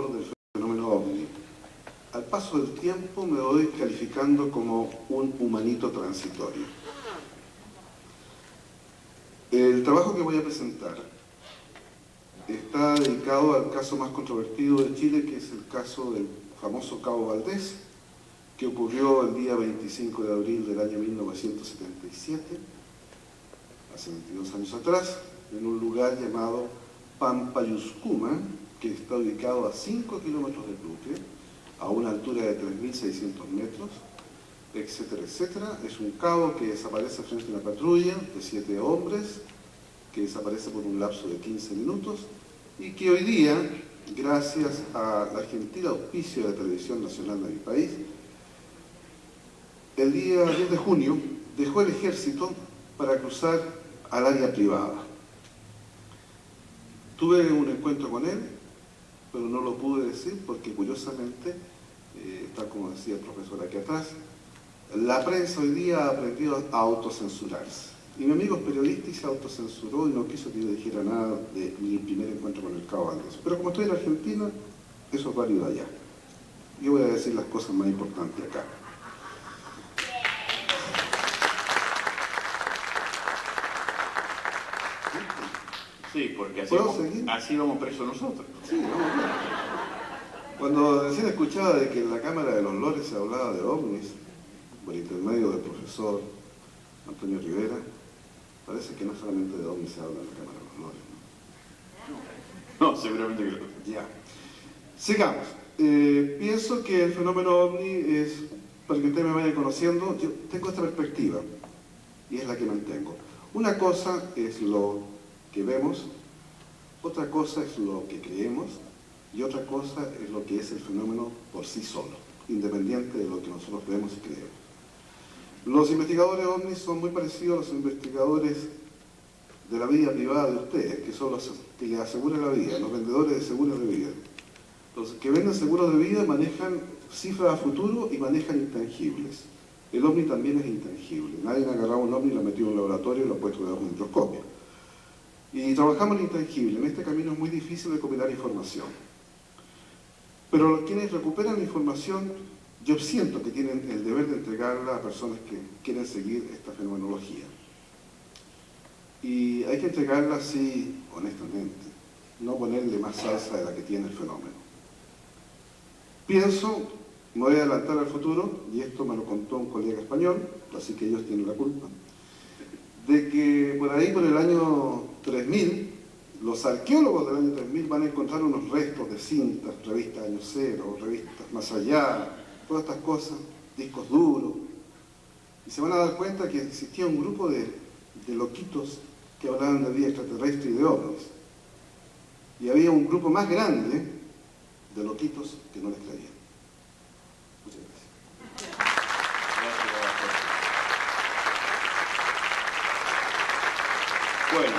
del fenómeno OVNI. Al paso del tiempo me voy calificando como un humanito transitorio. El trabajo que voy a presentar está dedicado al caso más controvertido de Chile, que es el caso del famoso Cabo Valdés, que ocurrió el día 25 de abril del año 1977, hace 22 años atrás, en un lugar llamado Pampayuscuma, que está ubicado a 5 kilómetros de Luque, a una altura de 3.600 metros, etcétera, etcétera. Es un cabo que desaparece frente a una patrulla de 7 hombres, que desaparece por un lapso de 15 minutos, y que hoy día, gracias al gentil auspicio de la Televisión Nacional de mi país, el día 10 de junio dejó el ejército para cruzar al área privada. Tuve un encuentro con él, pero no lo pude decir porque curiosamente, tal como decía el profesor aquí atrás, la prensa hoy día ha aprendido a autocensurarse. Y mi amigo es periodista y se autocensuró y no quiso que yo dijera nada de mi primer encuentro con el Cabo Valdés. Pero como estoy en Argentina, eso es válido allá. Yo voy a decir las cosas más importantes acá. Sí, porque así vamos presos nosotros. Sí, vamos bien. Cuando recién escuchaba de que en la Cámara de los Lores se hablaba de ovnis, por intermedio del profesor Antonio Rivera, parece que no solamente de ovnis se habla en la Cámara de los Lores, ¿no? No, seguramente que no. Ya. Sigamos. Pienso que el fenómeno ovni es, para que ustedes me vayan conociendo, yo tengo esta perspectiva, y es la que mantengo. Una cosa es lo que vemos, otra cosa es lo que creemos, y otra cosa es lo que es el fenómeno por sí solo, independiente de lo que nosotros vemos y creemos. Los investigadores ovnis son muy parecidos a los investigadores de la vida privada de ustedes, que son los que les aseguran la vida, los vendedores de seguros de vida. Los que venden seguros de vida manejan cifras a futuro y manejan intangibles. El ovni también es intangible. Nadie ha agarrado un ovni, lo ha metido en un laboratorio y lo ha puesto debajo de un microscopio. Y trabajamos en intangible. En este camino es muy difícil recopilar información. Pero quienes recuperan la información, yo siento que tienen el deber de entregarla a personas que quieren seguir esta fenomenología. Y hay que entregarla así, honestamente, no ponerle más salsa de la que tiene el fenómeno. Pienso, me voy a adelantar al futuro, y esto me lo contó un colega español, así que ellos tienen la culpa, de que por ahí, por el año 3000, los arqueólogos del año 3000 van a encontrar unos restos de cintas, revistas Año Cero, revistas Más Allá, todas estas cosas, discos duros, y se van a dar cuenta que existía un grupo de loquitos que hablaban de vida extraterrestre y de ovnis, y había un grupo más grande de loquitos que no les creían. Muchas gracias. Bueno,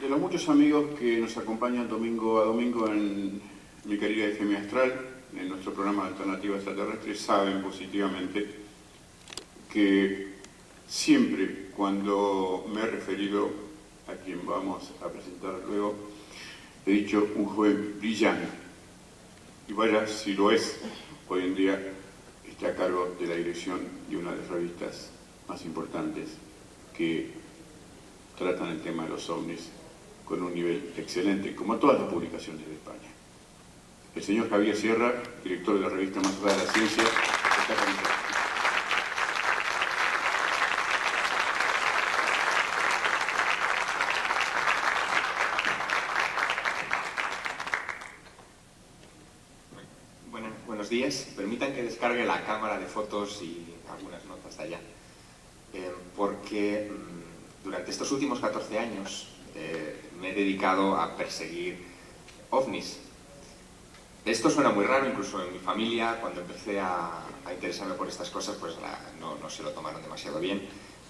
de los muchos amigos que nos acompañan domingo a domingo en mi querida FM Astral, en nuestro programa de Alternativa Extraterrestre, saben positivamente que siempre cuando me he referido a quien vamos a presentar luego, he dicho un joven brillante. Y vaya si lo es, hoy en día está a cargo de la dirección de una de las revistas más importantes que tratan el tema de los ovnis con un nivel excelente, como todas las publicaciones de España. El señor Javier Sierra, director de la revista más rara de la ciencia, está con nosotros. Buenos días. Permitan que descargue la cámara de fotos y algunas notas de allá. Porque durante estos últimos 14 años me he dedicado a perseguir ovnis. Esto suena muy raro, incluso en mi familia, cuando empecé a interesarme por estas cosas, pues no se lo tomaron demasiado bien.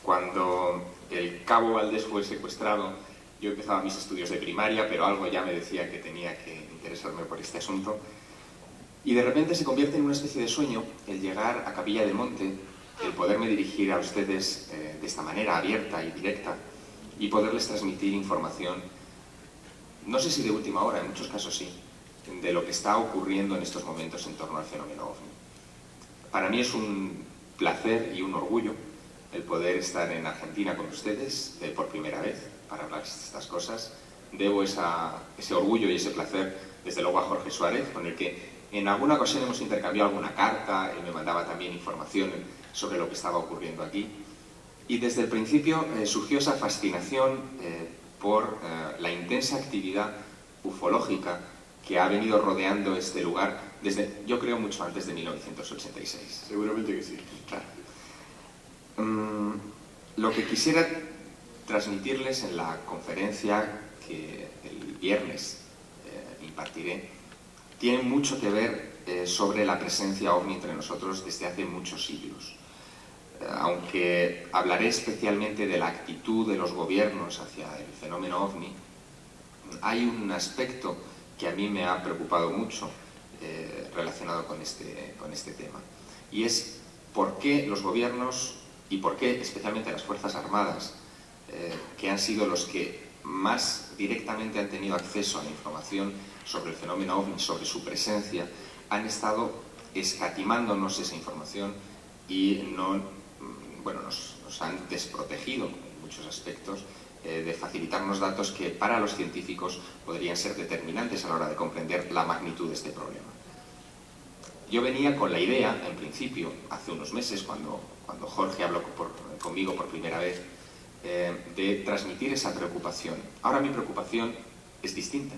Cuando el Cabo Valdés fue secuestrado, yo empezaba mis estudios de primaria, pero algo ya me decía que tenía que interesarme por este asunto. Y de repente se convierte en una especie de sueño el llegar a Capilla del Monte, el poderme dirigir a ustedes de esta manera abierta y directa y poderles transmitir información no sé si de última hora, en muchos casos sí, de lo que está ocurriendo en estos momentos en torno al fenómeno OVNI. Para mí es un placer y un orgullo el poder estar en Argentina con ustedes por primera vez para hablar de estas cosas. Debo ese orgullo y ese placer, desde luego, a Jorge Suárez, con el que en alguna ocasión hemos intercambiado alguna carta. Él me mandaba también información sobre lo que estaba ocurriendo aquí. Y desde el principio surgió esa fascinación por la intensa actividad ufológica que ha venido rodeando este lugar desde, yo creo, mucho antes de 1986. Seguramente que sí. Claro. Lo que quisiera transmitirles en la conferencia que el viernes impartiré tiene mucho que ver sobre la presencia OVNI entre nosotros desde hace muchos siglos. Aunque hablaré especialmente de la actitud de los gobiernos hacia el fenómeno OVNI, hay un aspecto que a mí me ha preocupado mucho relacionado con este tema, y es por qué los gobiernos y por qué especialmente las Fuerzas Armadas, que han sido los que más directamente han tenido acceso a la información sobre el fenómeno OVNI, sobre su presencia, han estado escatimándonos esa información y nos han desprotegido en muchos aspectos de facilitarnos datos que para los científicos podrían ser determinantes a la hora de comprender la magnitud de este problema. Yo venía con la idea, en principio, hace unos meses, cuando Jorge habló conmigo por primera vez, de transmitir esa preocupación. Ahora mi preocupación es distinta,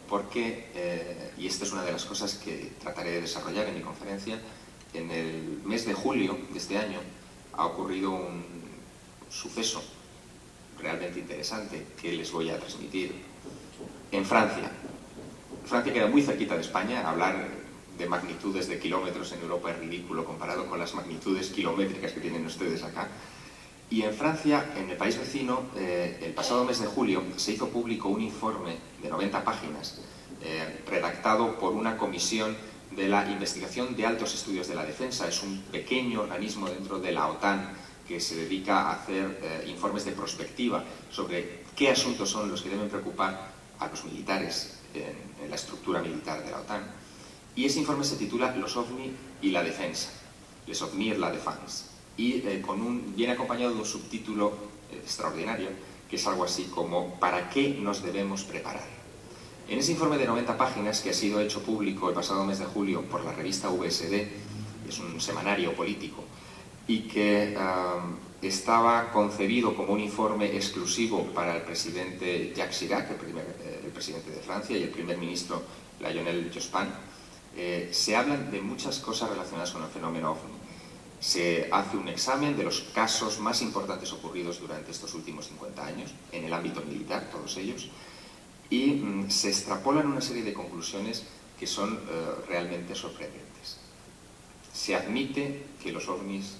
porque, y esta es una de las cosas que trataré de desarrollar en mi conferencia, en el mes de julio de este año ha ocurrido un suceso realmente interesante que les voy a transmitir en Francia. Francia queda muy cerquita de España. Hablar de magnitudes de kilómetros en Europa es ridículo comparado con las magnitudes kilométricas que tienen ustedes acá. Y en Francia, en el país vecino, el pasado mes de julio se hizo público un informe de 90 páginas redactado por una comisión de la Investigación de Altos Estudios de la Defensa. Es un pequeño organismo dentro de la OTAN que se dedica a hacer informes de prospectiva sobre qué asuntos son los que deben preocupar a los militares en la estructura militar de la OTAN. Y ese informe se titula Los OVNI y la defensa, Les OVNI et la défense, y viene acompañado de un subtítulo extraordinario que es algo así como ¿para qué nos debemos preparar? En ese informe de 90 páginas, que ha sido hecho público el pasado mes de julio por la revista VSD, es un semanario político, y que estaba concebido como un informe exclusivo para el presidente Jacques Chirac, el presidente de Francia, y el primer ministro Lionel Jospin, se hablan de muchas cosas relacionadas con el fenómeno OVNI. Se hace un examen de los casos más importantes ocurridos durante estos últimos 50 años, en el ámbito militar, todos ellos, y se extrapolan una serie de conclusiones que son realmente sorprendentes. Se admite que los ovnis,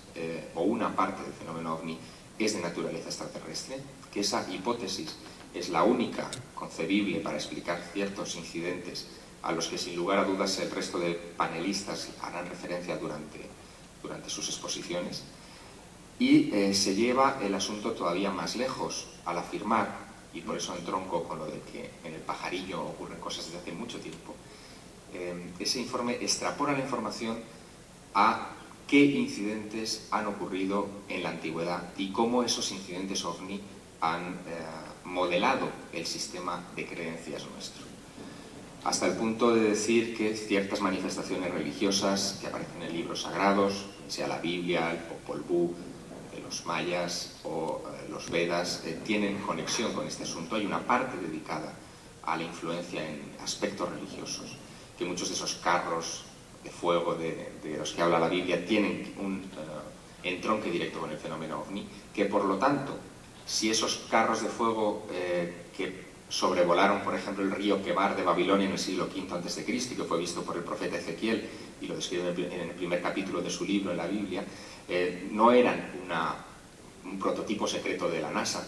o una parte del fenómeno ovni, es de naturaleza extraterrestre, que esa hipótesis es la única concebible para explicar ciertos incidentes a los que sin lugar a dudas el resto de panelistas harán referencia durante sus exposiciones. Y se lleva el asunto todavía más lejos al afirmar, y por eso entronco con lo de que en el pajarillo ocurren cosas desde hace mucho tiempo, ese informe extrapola la información a qué incidentes han ocurrido en la antigüedad y cómo esos incidentes OVNI han modelado el sistema de creencias nuestro. Hasta el punto de decir que ciertas manifestaciones religiosas que aparecen en libros sagrados, sea la Biblia, el Popol Vuh de los mayas o los Vedas, tienen conexión con este asunto. Hay una parte dedicada a la influencia en aspectos religiosos, que muchos de esos carros de fuego de los que habla la Biblia tienen un entronque directo con el fenómeno OVNI, que por lo tanto, si esos carros de fuego que sobrevolaron, por ejemplo, el río Quebar de Babilonia en el siglo V a.C., que fue visto por el profeta Ezequiel y lo describe en el primer capítulo de su libro en la Biblia, no eran un prototipo secreto de la NASA,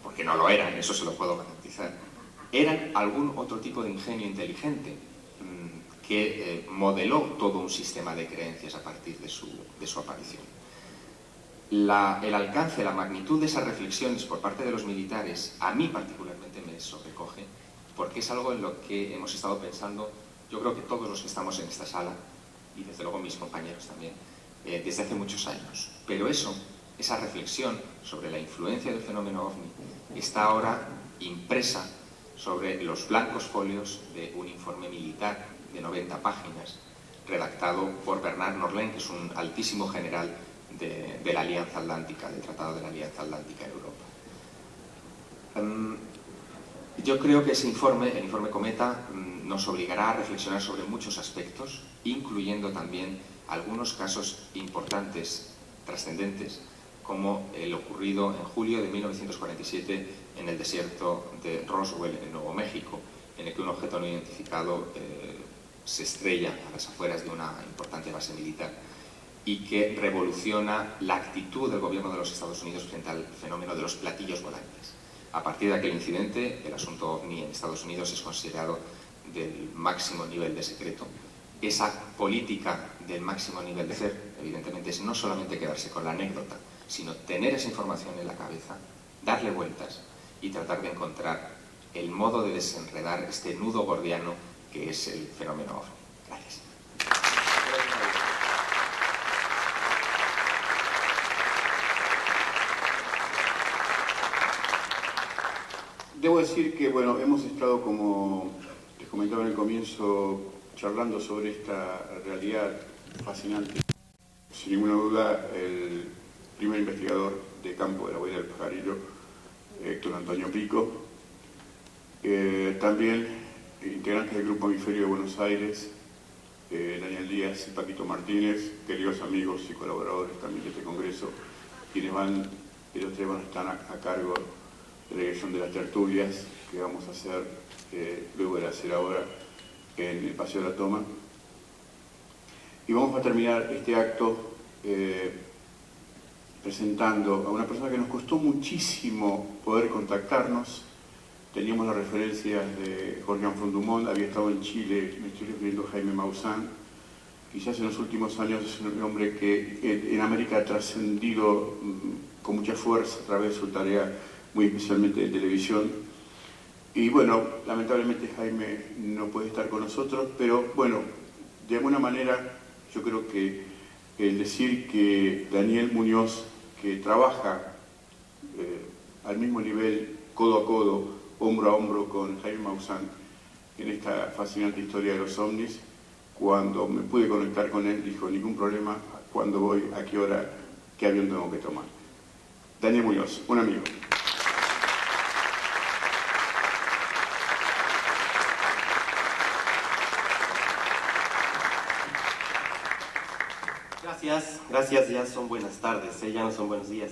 porque no lo eran, eso se lo puedo garantizar. Eran algún otro tipo de ingenio inteligente que modeló todo un sistema de creencias a partir de su aparición. El alcance, la magnitud de esas reflexiones por parte de los militares, a mí particularmente me sobrecoge, porque es algo en lo que hemos estado pensando, yo creo que todos los que estamos en esta sala, y desde luego mis compañeros también, desde hace muchos años. Pero esa reflexión sobre la influencia del fenómeno OVNI está ahora impresa sobre los blancos folios de un informe militar de 90 páginas, redactado por Bernard Norlin, que es un altísimo general de la Alianza Atlántica, del Tratado de la Alianza Atlántica en Europa. Yo creo que ese informe, el informe Cometa, nos obligará a reflexionar sobre muchos aspectos, incluyendo también algunos casos importantes, trascendentes, como el ocurrido en julio de 1947 en el desierto de Roswell, en Nuevo México, en el que un objeto no identificado se estrella a las afueras de una importante base militar y que revoluciona la actitud del gobierno de los Estados Unidos frente al fenómeno de los platillos volantes. A partir de aquel incidente, el asunto OVNI en Estados Unidos es considerado del máximo nivel de secreto. Esa política del máximo nivel de ser, evidentemente, es no solamente quedarse con la anécdota, sino tener esa información en la cabeza, darle vueltas y tratar de encontrar el modo de desenredar este nudo gordiano que es el fenómeno OVNI. Gracias. Debo decir que, bueno, hemos estado, como les comentaba en el comienzo, charlando sobre esta realidad fascinante. Sin ninguna duda, el primer investigador de campo de la huella del pajarillo, Héctor Antonio Pico, también integrantes del Grupo Hemisferio de Buenos Aires, Daniel Díaz y Paquito Martínez, queridos amigos y colaboradores también de este congreso, quienes ellos tres van a estar a cargo de la dirección de las tertulias que vamos a hacer, luego de hacer ahora en el Paseo de la Toma. Y vamos a terminar este acto presentando a una persona que nos costó muchísimo poder contactarnos. Teníamos las referencias de Jorge Anfront-Dumont, había estado en Chile, me estoy refiriendo a Jaime Maussan. Quizás en los últimos años es un hombre que en América ha trascendido con mucha fuerza a través de su tarea, muy especialmente de televisión. Y bueno, lamentablemente Jaime no puede estar con nosotros, pero bueno, de alguna manera yo creo que el decir que Daniel Muñoz, que trabaja al mismo nivel, codo a codo, hombro a hombro con Jaime Maussan en esta fascinante historia de los ovnis, cuando me pude conectar con él, dijo, ningún problema, ¿cuándo voy? ¿A qué hora? ¿Qué avión tengo que tomar? Daniel Muñoz, un amigo. Gracias, ya son buenas tardes, ya no son buenos días.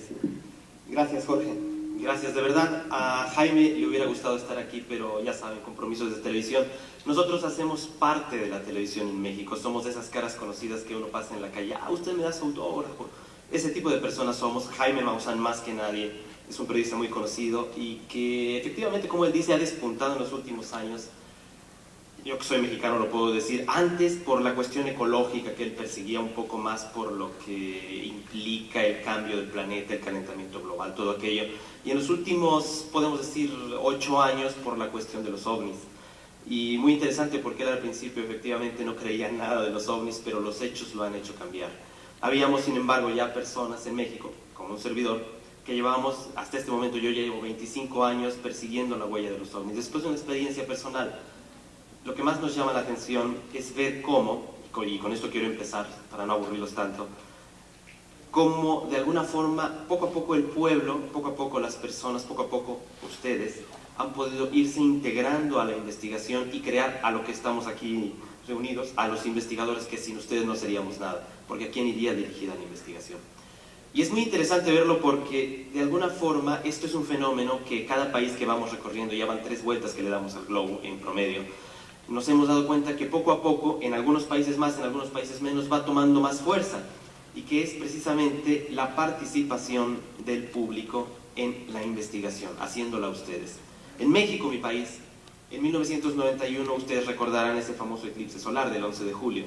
Gracias, Jorge. Gracias, de verdad. A Jaime le hubiera gustado estar aquí, pero ya saben, compromisos de televisión. Nosotros hacemos parte de la televisión en México, somos de esas caras conocidas que uno pasa en la calle. Usted me da su autógrafo. Ese tipo de personas somos. Jaime Maussan, más que nadie, es un periodista muy conocido y que efectivamente, como él dice, ha despuntado en los últimos años. Yo que soy mexicano lo puedo decir, antes por la cuestión ecológica que él perseguía un poco más por lo que implica el cambio del planeta, el calentamiento global, todo aquello. Y en los últimos, podemos decir, 8 años por la cuestión de los ovnis. Y muy interesante porque él al principio efectivamente no creía en nada de los ovnis, pero los hechos lo han hecho cambiar. Habíamos, sin embargo, ya personas en México, como un servidor, que llevábamos, hasta este momento yo ya llevo 25 años persiguiendo la huella de los ovnis. Después de una experiencia personal, lo que más nos llama la atención es ver cómo, y con esto quiero empezar para no aburrirlos tanto, cómo de alguna forma, poco a poco el pueblo, poco a poco las personas, poco a poco ustedes, han podido irse integrando a la investigación y crear a lo que estamos aquí reunidos, a los investigadores que sin ustedes no seríamos nada, porque ¿a quién iría dirigida la investigación? Y es muy interesante verlo porque de alguna forma esto es un fenómeno que cada país que vamos recorriendo, ya van 3 vueltas que le damos al globo en promedio, nos hemos dado cuenta que poco a poco, en algunos países más, en algunos países menos, va tomando más fuerza, y que es precisamente la participación del público en la investigación, haciéndola ustedes. En México, mi país, en 1991, ustedes recordarán ese famoso eclipse solar del 11 de julio,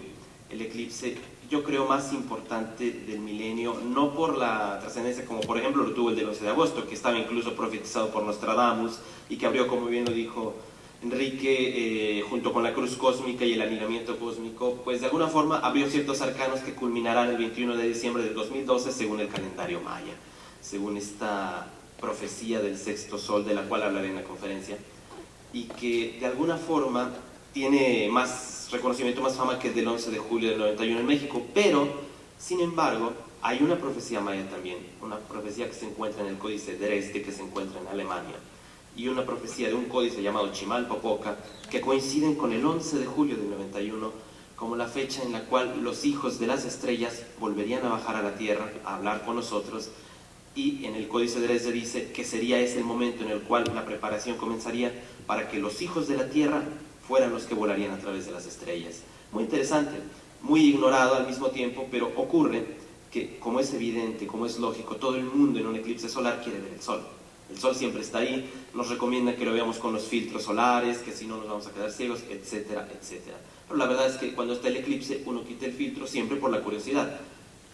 el eclipse, yo creo, más importante del milenio, no por la trascendencia como por ejemplo lo tuvo el del 11 de agosto, que estaba incluso profetizado por Nostradamus, y que abrió, como bien lo dijo Enrique, junto con la cruz cósmica y el alineamiento cósmico, pues de alguna forma abrió ciertos arcanos que culminarán el 21 de diciembre del 2012 según el calendario maya, según esta profecía del sexto sol de la cual hablaré en la conferencia, y que de alguna forma tiene más reconocimiento, más fama que el del 11 de julio del 91 en México, pero sin embargo hay una profecía maya también, una profecía que se encuentra en el Códice Dresde, que se encuentra en Alemania, y una profecía de un códice llamado Chimalpopoca, que coinciden con el 11 de julio del 91 como la fecha en la cual los hijos de las estrellas volverían a bajar a la tierra a hablar con nosotros, y en el Códice Dresde dice que sería ese el momento en el cual la preparación comenzaría para que los hijos de la tierra fueran los que volarían a través de las estrellas. Muy interesante, muy ignorado al mismo tiempo, pero ocurre que, como es evidente, como es lógico, todo el mundo en un eclipse solar quiere ver el sol. El sol siempre está ahí, nos recomienda que lo veamos con los filtros solares, que si no nos vamos a quedar ciegos, etcétera, etcétera. Pero la verdad es que cuando está el eclipse, uno quita el filtro siempre por la curiosidad.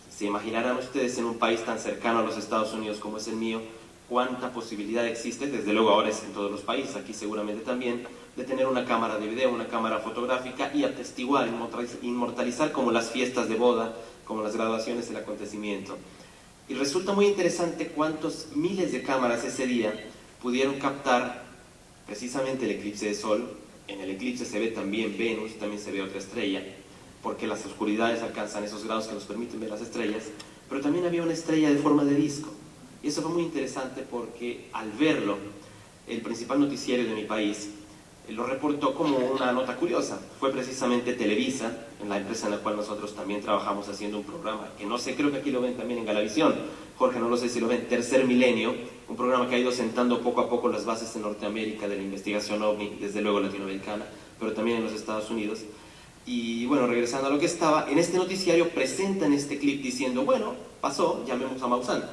Se imaginarán ustedes en un país tan cercano a los Estados Unidos como es el mío, cuánta posibilidad existe, desde luego ahora es en todos los países, aquí seguramente también, de tener una cámara de video, una cámara fotográfica y atestiguar, inmortalizar como las fiestas de boda, como las graduaciones del acontecimiento. Y resulta muy interesante cuántos miles de cámaras ese día pudieron captar precisamente el eclipse de sol. En el eclipse se ve también Venus, también se ve otra estrella, porque las oscuridades alcanzan esos grados que nos permiten ver las estrellas, pero también había una estrella de forma de disco. Y eso fue muy interesante porque al verlo, el principal noticiario de mi país lo reportó como una nota curiosa. Fue precisamente Televisa, en la empresa en la cual nosotros también trabajamos haciendo un programa, que no sé, creo que aquí lo ven también en Galavisión, Jorge, no lo sé si lo ven, Tercer Milenio, un programa que ha ido sentando poco a poco las bases en Norteamérica de la investigación OVNI, desde luego latinoamericana, pero también en los Estados Unidos. Y bueno, regresando a lo que estaba, en este noticiario presentan este clip diciendo, bueno, pasó, llamemos a Maussan.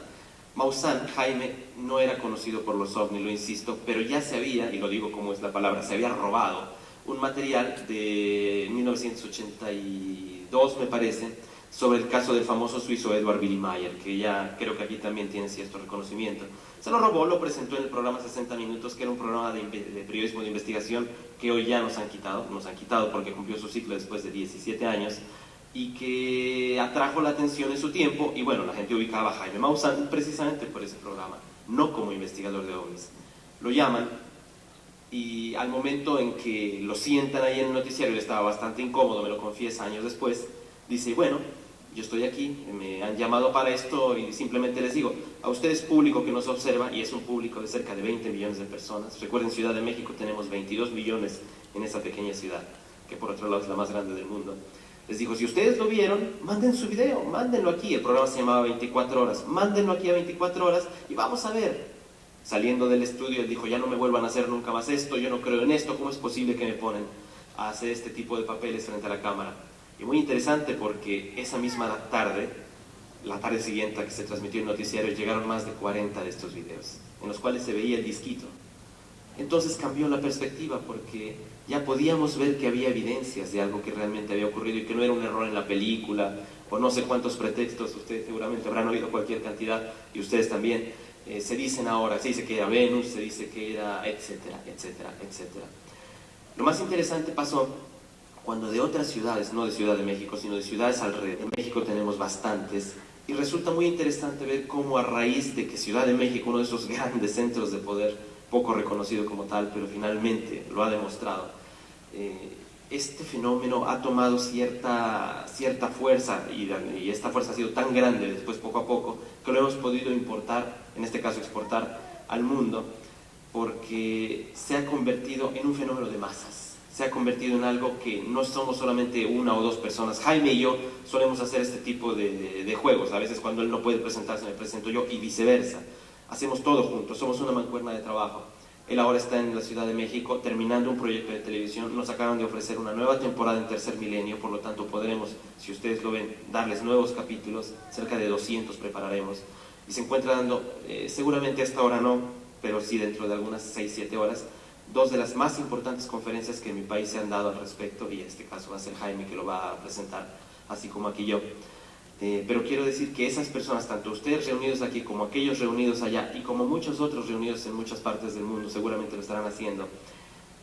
Maussan, Jaime, no era conocido por los OVNI, lo insisto, pero ya se había, y lo digo como es la palabra, se había robado un material de 1982, me parece, sobre el caso del famoso suizo Edward Billy Mayer, que ya creo que aquí también tiene cierto reconocimiento. Se lo robó, lo presentó en el programa 60 Minutos, que era un programa de periodismo de investigación que hoy ya nos han quitado porque cumplió su ciclo después de 17 años, y que atrajo la atención en su tiempo, y bueno, la gente ubicaba a Jaime Maussan precisamente por ese programa, no como investigador de ovnis. Lo llaman, y al momento en que lo sientan ahí en el noticiario, él estaba bastante incómodo, me lo confiesa años después, dice, bueno, yo estoy aquí, me han llamado para esto, y simplemente les digo, a ustedes público que nos observa, y es un público de cerca de 20 millones de personas, recuerden, Ciudad de México tenemos 22 millones en esa pequeña ciudad, que por otro lado es la más grande del mundo. Les dijo, si ustedes lo vieron, manden su video, mándenlo aquí. El programa se llamaba 24 horas. Mándenlo aquí a 24 horas y vamos a ver. Saliendo del estudio, él dijo, ya no me vuelvan a hacer nunca más esto, yo no creo en esto, ¿cómo es posible que me ponen a hacer este tipo de papeles frente a la cámara? Y muy interesante porque esa misma tarde, la tarde siguiente a que se transmitió el noticiario, llegaron más de 40 de estos videos, en los cuales se veía el disquito. Entonces cambió la perspectiva porque ya podíamos ver que había evidencias de algo que realmente había ocurrido y que no era un error en la película o no sé cuántos pretextos, ustedes seguramente habrán oído cualquier cantidad y ustedes también, se dicen ahora, se dice que era Venus, se dice que era etcétera, etcétera, etcétera. Lo más interesante pasó cuando de otras ciudades, no de Ciudad de México, sino de ciudades alrededor, en México tenemos bastantes, y resulta muy interesante ver cómo a raíz de que Ciudad de México, uno de esos grandes centros de poder, poco reconocido como tal, pero finalmente lo ha demostrado, este fenómeno ha tomado cierta fuerza y esta fuerza ha sido tan grande después poco a poco que lo hemos podido importar, en este caso exportar al mundo, porque se ha convertido en un fenómeno de masas, se ha convertido en algo que no somos solamente una o dos personas. Jaime y yo solemos hacer este tipo de juegos, a veces cuando él no puede presentarse me presento yo y viceversa. Hacemos todo juntos, somos una mancuerna de trabajo. Él ahora está en la Ciudad de México terminando un proyecto de televisión, nos acaban de ofrecer una nueva temporada en Tercer Milenio, por lo tanto podremos, si ustedes lo ven, darles nuevos capítulos, cerca de 200 prepararemos, y se encuentra dando, seguramente hasta ahora no, pero sí dentro de algunas 6-7 horas, dos de las más importantes conferencias que en mi país se han dado al respecto, y en este caso va a ser Jaime que lo va a presentar, así como aquí yo. Pero quiero decir que esas personas, tanto ustedes reunidos aquí como aquellos reunidos allá y como muchos otros reunidos en muchas partes del mundo, seguramente lo estarán haciendo,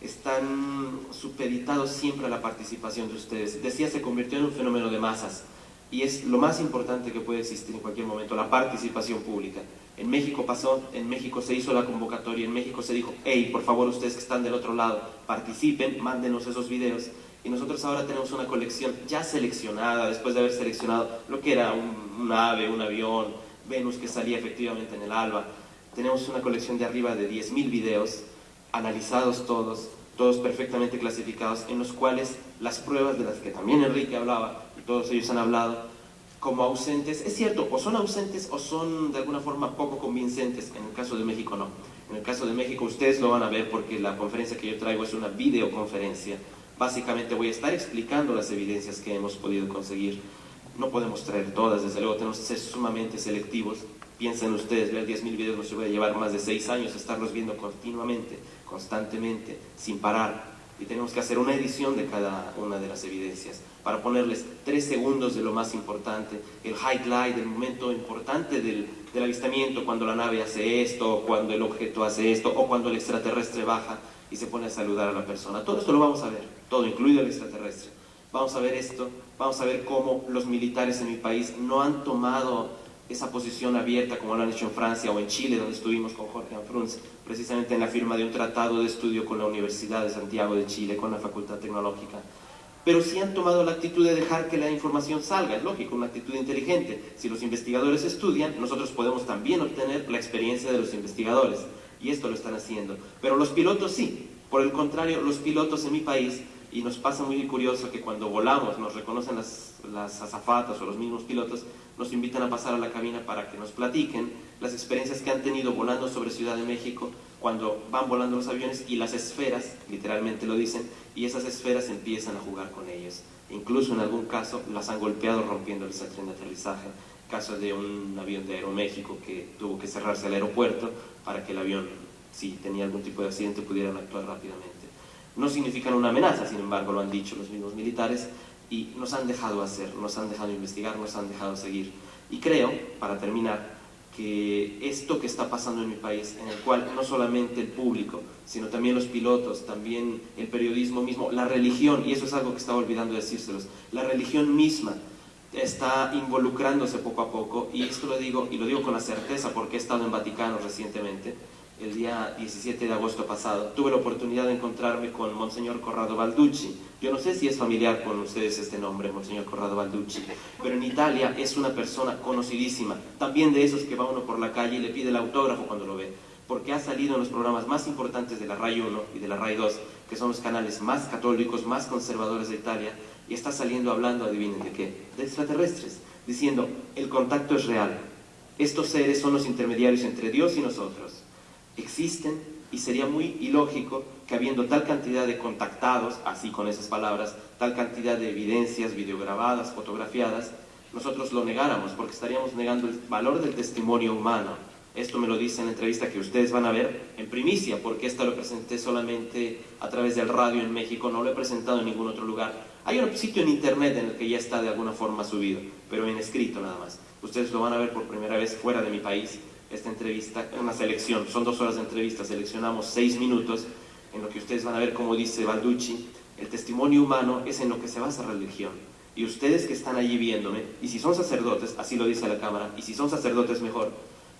están supeditados siempre a la participación de ustedes. Decía, se convirtió en un fenómeno de masas y es lo más importante que puede existir en cualquier momento, la participación pública. En México pasó, en México se hizo la convocatoria, en México se dijo, hey, por favor ustedes que están del otro lado, participen, mándenos esos videos. Y nosotros ahora tenemos una colección ya seleccionada, después de haber seleccionado lo que era un ave, un avión, Venus que salía efectivamente en el alba. Tenemos una colección de arriba de 10.000 videos, analizados todos perfectamente clasificados, en los cuales las pruebas de las que también Enrique hablaba, y todos ellos han hablado, como ausentes, es cierto, o son ausentes o son de alguna forma poco convincentes. En el caso de México no. En el caso de México ustedes lo van a ver porque la conferencia que yo traigo es una videoconferencia. Básicamente voy a estar explicando las evidencias que hemos podido conseguir. No podemos traer todas, desde luego tenemos que ser sumamente selectivos. Piensen ustedes, ver 10.000 videos nos puede llevar más de 6 años estarlos viendo continuamente, constantemente, sin parar. Y tenemos que hacer una edición de cada una de las evidencias para ponerles 3 segundos de lo más importante, el highlight, el momento importante del avistamiento, cuando la nave hace esto, o cuando el objeto hace esto, o cuando el extraterrestre baja y se pone a saludar a la persona. Todo esto lo vamos a ver, todo, incluido el extraterrestre. Vamos a ver esto, vamos a ver cómo los militares en mi país no han tomado esa posición abierta como lo han hecho en Francia o en Chile, donde estuvimos con Jorge Anfrunz, precisamente en la firma de un tratado de estudio con la Universidad de Santiago de Chile, con la Facultad Tecnológica. Pero sí han tomado la actitud de dejar que la información salga, es lógico, una actitud inteligente. Si los investigadores estudian, nosotros podemos también obtener la experiencia de los investigadores, y esto lo están haciendo. Pero los pilotos sí, por el contrario, los pilotos en mi país, y nos pasa muy curioso que cuando volamos nos reconocen las azafatas o los mismos pilotos, nos invitan a pasar a la cabina para que nos platiquen las experiencias que han tenido volando sobre Ciudad de México, cuando van volando los aviones y las esferas, literalmente lo dicen, y esas esferas empiezan a jugar con ellos. Incluso en algún caso las han golpeado rompiéndoles el tren de aterrizaje. Caso de un avión de Aeroméxico que tuvo que cerrarse el aeropuerto para que el avión, si tenía algún tipo de accidente, pudieran actuar rápidamente. No significan una amenaza, sin embargo, lo han dicho los mismos militares y nos han dejado hacer, nos han dejado investigar, nos han dejado seguir. Y creo, para terminar, que esto que está pasando en mi país, en el cual no solamente el público, sino también los pilotos, también el periodismo mismo, la religión, y eso es algo que estaba olvidando decírselos, la religión misma está involucrándose poco a poco, y esto lo digo, y lo digo con la certeza porque he estado en Vaticano recientemente. El día 17 de agosto pasado tuve la oportunidad de encontrarme con Monseñor Corrado Balducci. Yo no sé si es familiar con ustedes este nombre, Monseñor Corrado Balducci, pero en Italia es una persona conocidísima, también de esos que va uno por la calle y le pide el autógrafo cuando lo ve, porque ha salido en los programas más importantes de la RAI 1 y de la RAI 2, que son los canales más católicos, más conservadores de Italia, y está saliendo hablando, adivinen de qué, de extraterrestres, diciendo, el contacto es real, estos seres son los intermediarios entre Dios y nosotros. Existen y sería muy ilógico que habiendo tal cantidad de contactados, así con esas palabras, tal cantidad de evidencias videograbadas, fotografiadas, nosotros lo negáramos porque estaríamos negando el valor del testimonio humano. Esto me lo dice en la entrevista que ustedes van a ver en primicia, porque esta lo presenté solamente a través del radio en México, no lo he presentado en ningún otro lugar. Hay un sitio en internet en el que ya está de alguna forma subido, pero en escrito nada más. Ustedes lo van a ver por primera vez fuera de mi país. Esta entrevista, una selección, son 2 horas de entrevista, seleccionamos 6 minutos en lo que ustedes van a ver, como dice Balducci, el testimonio humano es en lo que se basa la religión. Y ustedes que están allí viéndome, y si son sacerdotes, así lo dice la cámara, y si son sacerdotes mejor,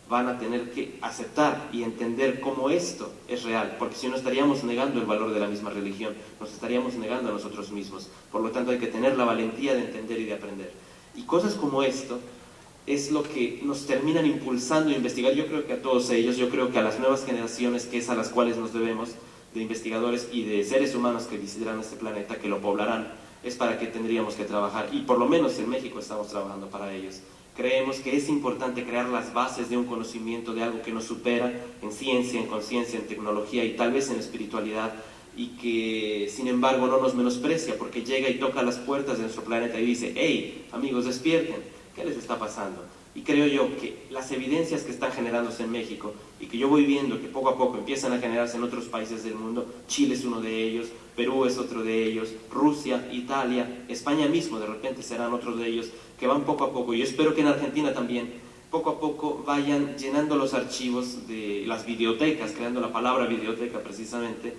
van a tener que aceptar y entender cómo esto es real, porque si no estaríamos negando el valor de la misma religión, nos estaríamos negando a nosotros mismos. Por lo tanto hay que tener la valentía de entender y de aprender. Y cosas como esto es lo que nos terminan impulsando a investigar. Yo creo que a todos ellos, yo creo que a las nuevas generaciones, que es a las cuales nos debemos, de investigadores y de seres humanos que visitarán este planeta, que lo poblarán, es para que tendríamos que trabajar, y por lo menos en México estamos trabajando para ellos. Creemos que es importante crear las bases de un conocimiento de algo que nos supera en ciencia, en conciencia, en tecnología y tal vez en espiritualidad, y que sin embargo no nos menosprecia porque llega y toca las puertas de nuestro planeta y dice, hey, amigos, despierten. ¿Qué les está pasando? Y creo yo que las evidencias que están generándose en México y que yo voy viendo que poco a poco empiezan a generarse en otros países del mundo, Chile es uno de ellos, Perú es otro de ellos, Rusia, Italia, España mismo de repente serán otros de ellos, que van poco a poco, y yo espero que en Argentina también, poco a poco vayan llenando los archivos de las videotecas, creando la palabra videoteca precisamente,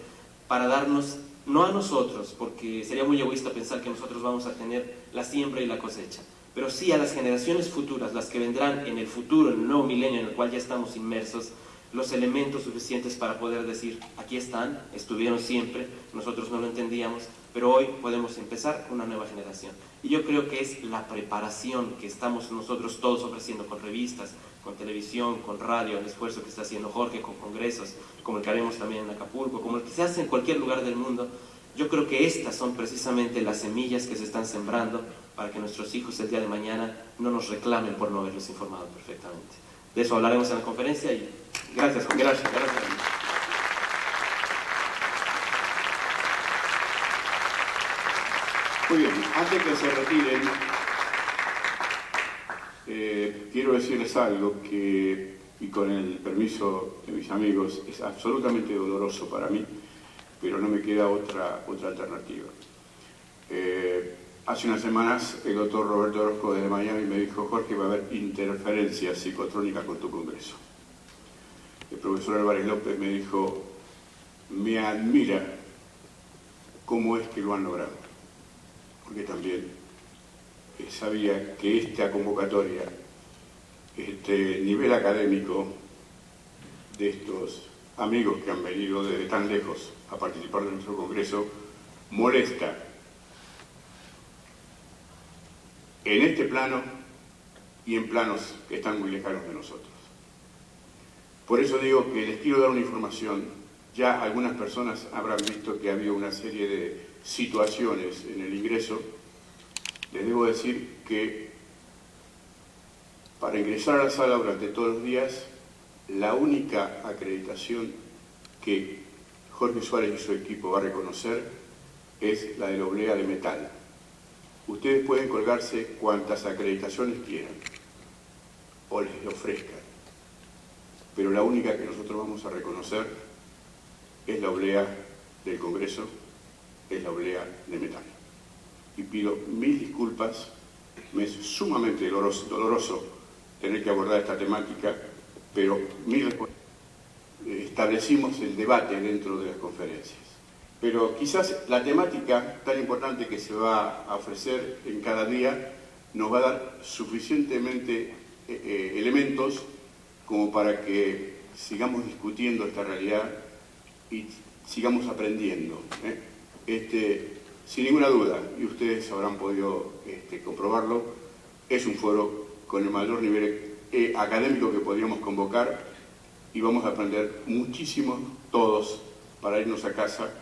para darnos, no a nosotros, porque sería muy egoísta pensar que nosotros vamos a tener la siembra y la cosecha, pero sí a las generaciones futuras, las que vendrán en el futuro, en el nuevo milenio en el cual ya estamos inmersos, los elementos suficientes para poder decir, aquí están, estuvieron siempre, nosotros no lo entendíamos, pero hoy podemos empezar una nueva generación. Y yo creo que es la preparación que estamos nosotros todos ofreciendo con revistas, con televisión, con radio, el esfuerzo que está haciendo Jorge con congresos, como el que haremos también en Acapulco, como el que se hace en cualquier lugar del mundo. Yo creo que estas son precisamente las semillas que se están sembrando para que nuestros hijos el día de mañana no nos reclamen por no haberlos informado perfectamente. De eso hablaremos en la conferencia y gracias, Jorge. Gracias. Muy bien, antes que se retiren, quiero decirles algo que, y con el permiso de mis amigos, es absolutamente doloroso para mí, pero no me queda otra alternativa. Hace unas semanas el doctor Roberto Orozco desde Miami me dijo: Jorge, va a haber interferencia psicotrónica con tu congreso. El profesor Álvarez López me dijo: me admira cómo es que lo han logrado, porque también sabía que esta convocatoria, este nivel académico de estos amigos que han venido desde tan lejos a participar de nuestro congreso, molesta en este plano y en planos que están muy lejanos de nosotros. Por eso digo que les quiero dar una información. Ya algunas personas habrán visto que había una serie de situaciones en el ingreso. Les debo decir que para ingresar a la sala durante todos los días, la única acreditación que Jorge Suárez y su equipo va a reconocer es la de la oblea de metal. Ustedes pueden colgarse cuantas acreditaciones quieran o les ofrezcan, pero la única que nosotros vamos a reconocer es la oblea del Congreso, es la oblea de metal. Y pido mil disculpas, me es sumamente doloroso tener que abordar esta temática, pero establecimos el debate dentro de las conferencias. Pero quizás la temática tan importante que se va a ofrecer en cada día nos va a dar suficientemente elementos como para que sigamos discutiendo esta realidad y sigamos aprendiendo. Sin ninguna duda, y ustedes habrán podido comprobarlo, es un foro con el mayor nivel académico que podríamos convocar y vamos a aprender muchísimo todos para irnos a casa